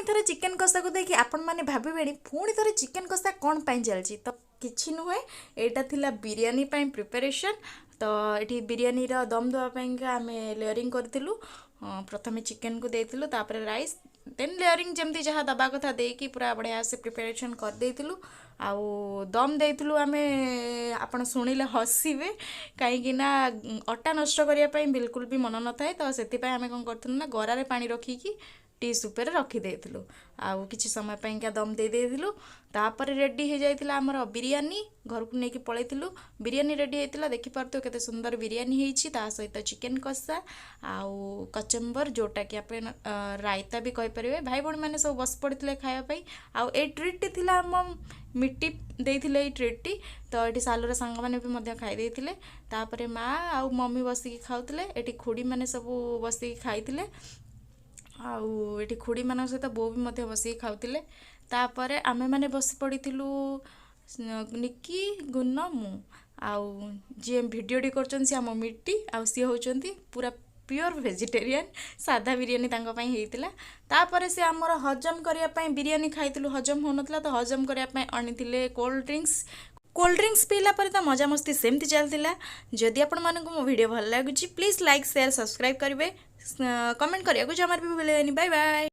ଥରେ ଚିକେन କଷାକୁ ଦେଖି ଆପଣ ମାନେ ଭାବିବେଣି ପୁଣି ଥରେ ଚିକେନ କଷା କ'ଣ ପାଇଁ ଚାଲିଛି ତ କିଛି ନୁହେଁ ଏଇଟା ଥିଲା ବିରିୟାନୀ ପାଇଁ ପ୍ରିପାରେସନ୍। ତ ଏଠି ବିରିୟାନୀର ଦମ୍ ଦେବା ପାଇଁକା ଆମେ ଲେୟରିଂ କରିଥିଲୁ। ପ୍ରଥମେ ଚିକେନକୁ ଦେଇଥିଲୁ ତାପରେ ରାଇସ୍ ଦେନ୍ ଲେୟରିଂ ଯେମିତି ଯାହା ଦେବା କଥା ଦେଇକି ପୁରା ବଢ଼ିଆ ସେ ପ୍ରିପାରେସନ୍ କରିଦେଇଥିଲୁ। ଆଉ ଦମ୍ ଦେଇଥିଲୁ ଆମେ ଆପଣ ଶୁଣିଲେ ହସିବେ କାହିଁକି ନା ଅଟା ନଷ୍ଟ କରିବା ପାଇଁ ବିଲକୁଲ ବି ମନ ନଥାଏ। ତ ସେଥିପାଇଁ ଆମେ କ'ଣ କରିଥିଲୁ ନା ଗରାରେ ପାଣି ରଖିକି डिश उपर रखिदेलु आउ किसी समय पाइंका दम दे देलु। तापर रेडी हो जाइतिला हमर बिरयानी घर को लेकिन पलैलु बिरयानी रेडी होता देखी पार्थ केते सुंदर बिरयानी होती ता सहित चिकेन कषा आउ कचम्बर जोटा कि आप रायता भी कहींपर भाई भाई मैंने सब बस पड़ते खायापी आउ ए ट्रिट थी आम मिट्टी देते ट्रिट तो ये सालुर सांग मैंने भी खाई तापर माँ आउ मम्मी बसिकी खाऊले ये खुड़ी मैंने सब बसिकी खाई आउ ये खुड़ी मान सहित बो भी बसिक खाऊले। तापर आमे मैंने बस पड़ी निकी गुन मु आउ जी भिडटी कर आम मिट्टी आउ सी होती पूरा प्योर वेजिटेरियन साधा बिरयानी होता। तापर से आमर हजम करने बिरयानी खाई हजम हो ना तो हजम करने आनी कोल्ड ड्रिंक्स पीला पर तो मजा मस्ती सेमती चलता। जदि आपण मानक मो वीडियो भल लगुच प्लीज लाइक शेयर सब्सक्राइब करेंगे कमेंट करिया जमार भी भूलें। Bye bye.